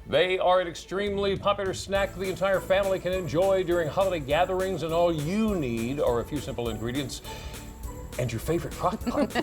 They are an extremely popular snack the entire family can enjoy during holiday gatherings, and all you need are a few simple ingredients and your favorite crock pot.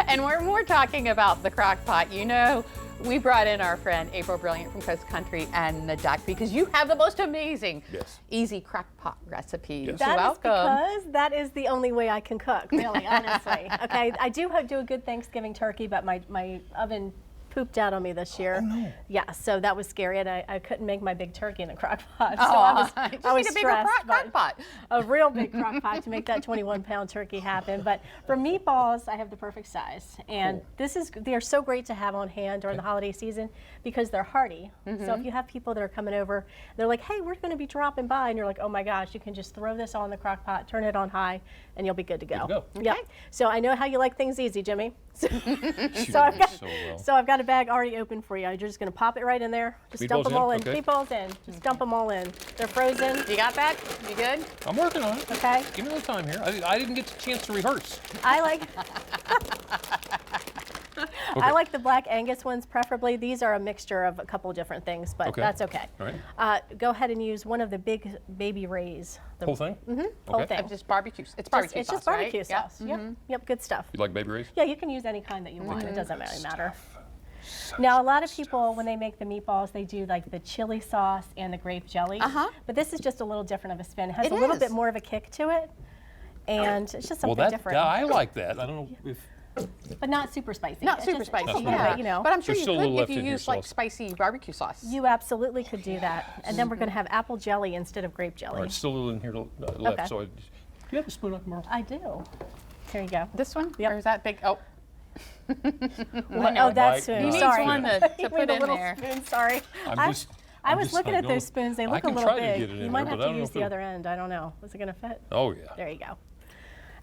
And when we're talking about the crock pot, you know, we brought in our friend April Brilliant from Coast Country and the Duck because you have the most amazing, easy crock pot recipes. Yes. That is because that is the only way I can cook, really, honestly. Okay, I do do a good Thanksgiving turkey, but my oven pooped out on me this year. Oh, no. Yeah, so that was scary, and I couldn't make my big turkey in a crock pot. So I was stressed, crock pot. A real big crock pot to make that 21-pound turkey happen. But for meatballs, I have the perfect size, and they are so great to have on hand during the holiday season because they're hearty. So if you have people that are coming over, they're like, "Hey, we're going to be dropping by," and you're like, "Oh my gosh!" You can just throw this on the crock pot, turn it on high, and you'll be good to go. Good to go. Okay. Yep. So I know how you like things easy, Jimmy. So I've got a bag already open for you. You're just going to pop it right in there. Just dump them all in. Meatballs in. Just dump them all in. They're frozen. You got that? You good? I'm working on it. Okay. Give me a little time here. I didn't get a chance to rehearse. I like the Black Angus ones preferably. These are a mixture of a couple different things, but that's okay. All right. Go ahead and use one of the big baby rays. Whole thing? Whole thing. Just barbecue. It's barbecue sauce, It's just barbecue right? sauce. Yep, good stuff. You like baby rays? Yeah, you can use any kind that you want. It doesn't really matter. Now, a lot of people, when they make the meatballs, they do like the chili sauce and the grape jelly. But this is just a little different of a spin. It has a little bit more of a kick to it, and it's just something different. I like that. I don't know if... But not super spicy. Not super spicy, yeah. You know. But I'm sure you still a little could if left you in your use like sauce. spicy barbecue sauce. You absolutely could do that. And then we're going to have apple jelly instead of grape jelly. All right, still a little in here left. So do you have a spoon I can borrow? I do. Here you go. This one? Yep. Or is that big? Oh. Oh, that spoon. You need Sorry. one to You put need a in little there. spoon, sorry. I was looking at those spoons. They look a little big. You might have to use the other end. I don't know. Is it going to fit? Oh, yeah. There you go.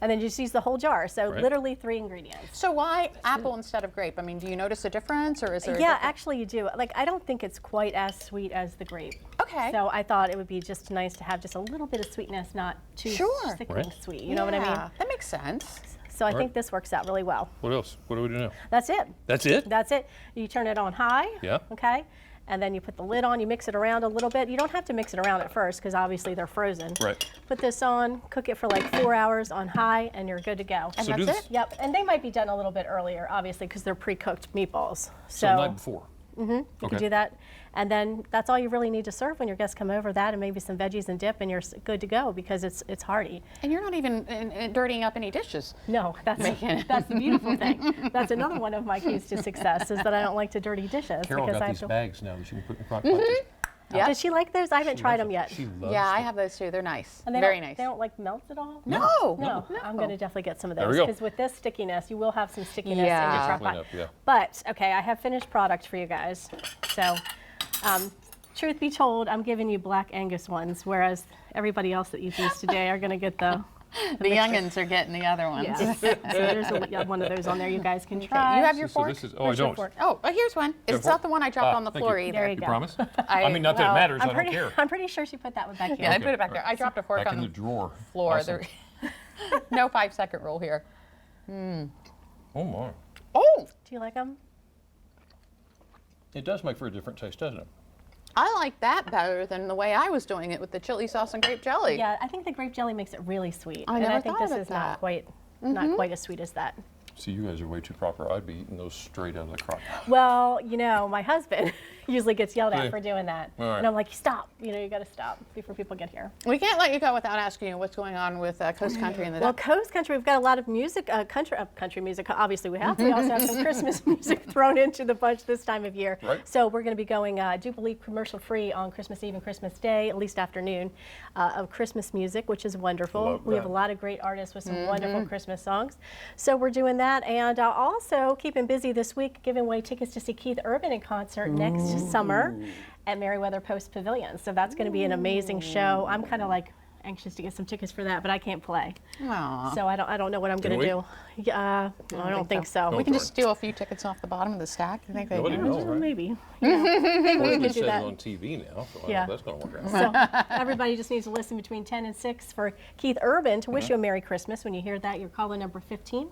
And then just use the whole jar. So literally 3 ingredients. So why apple instead of grape? I mean, do you notice a difference, or is there? Yeah, actually you do. Like, I don't think it's quite as sweet as the grape. Okay. So I thought it would be just nice to have just a little bit of sweetness, not too sickly sweet. You know what I mean? That makes sense. So I think this works out really well. What else? What do we do now? That's it. That's it? That's it. You turn it on high. Yeah. Okay. And then you put the lid on, you mix it around a little bit. You don't have to mix it around at first because obviously they're frozen. Right. Put this on, cook it for like 4 hours on high, and you're good to go. And that's it? Yep. And they might be done a little bit earlier, obviously, because they're pre-cooked meatballs. So the night before? You can do that. And then that's all you really need to serve when your guests come over, that and maybe some veggies and dip, and you're good to go because it's hearty. And you're not even dirtying up any dishes. No, that's the beautiful thing. That's another one of my keys to success is that I don't like to dirty dishes. Carol because got I these have bags now that you can put in the crock pot. Yeah. Does she like those? I haven't tried them yet. She loves Yeah, I them. have those too. They're nice. And they very don't, nice. They don't like melt at all? No. I'm going to definitely get some of There those we go. because with this stickiness, you will have some stickiness in your Yeah. crock pot. But, okay, I have finished product for you guys. So, truth be told, I'm giving you Black Angus ones, whereas everybody else that you've used today are going to get the The youngins are getting the other ones. Yes. So there's one of those on there you guys can try. You have your So fork? this is, I don't. Oh, here's one. It's not the one I dropped on the floor either. There you You go. promise? I mean, not that it matters. I don't care. I'm pretty sure she put that one back here. Yeah, I put it back there. I dropped a fork Back on in the the drawer. floor. Awesome. No 5-second rule here. Oh, my. Oh, Do you like them? It does make for a different taste, doesn't it? I like that better than the way I was doing it with the chili sauce and grape jelly. Yeah, I think the grape jelly makes it really sweet. I and never I think thought this of is that. not quite as sweet as that. See, you guys are way too proper. I'd be eating those straight out of the crock. Well, you know, my husband usually gets yelled at Yeah. for doing that. All right. And I'm like, stop. You know, you got to stop before people get here. We can't let you go without asking you what's going on with Coast Country and the Well, Duck. Coast Country, we've got a lot of music, country music. Obviously, we have. We also have some Christmas music thrown into the bunch this time of year. Right. So we're going to be going, I do believe, commercial-free on Christmas Eve and Christmas Day, at least afternoon, of Christmas music, which is wonderful. Love We have that. a lot of great artists with some wonderful Christmas songs. So we're doing that, and also keeping busy this week, giving away tickets to see Keith Urban in concert next summer at Merriweather Post Pavilion. So that's going to be an amazing show. I'm kind of like anxious to get some tickets for that, but I can't play. Aw. So I don't know what I'm going to do. Yeah, I don't think so. We can just steal a few tickets off the bottom of the stack. I think they Nobody do. knows, right? Maybe. Yeah. Maybe we It could do says that. on TV now, so I Yeah. know that's going to work out. So everybody just needs to listen between 10 and 6 for Keith Urban to wish you a Merry Christmas. When you hear that, you're calling number 15.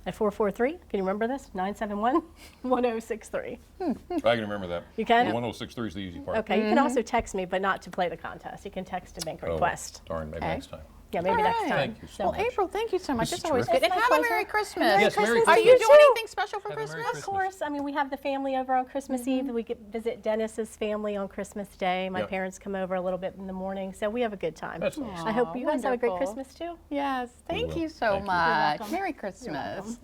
at 443. Can you remember this? 971-1063. I can remember that. You can? The 1063 is the easy part. Okay, you can also text me, but not to play the contest. You can text to make a request. Darn, maybe next time. Yeah, maybe next time. Thank you so Well, much. April, thank you so much. This It's is always terrific. good. And It's have my a Merry pleasure. Christmas. Yes, Merry Are you Christmas. doing anything special for Have a Merry Christmas? Of course. I mean, we have the family over on Christmas Eve. We get visit Dennis's family on Christmas Day. My Yep. parents come over a little bit in the morning, so we have a good time. That's nice. I hope you guys have a great Wonderful. Christmas too. Yes, thank will. you so Thank you. much. welcome. Merry Christmas.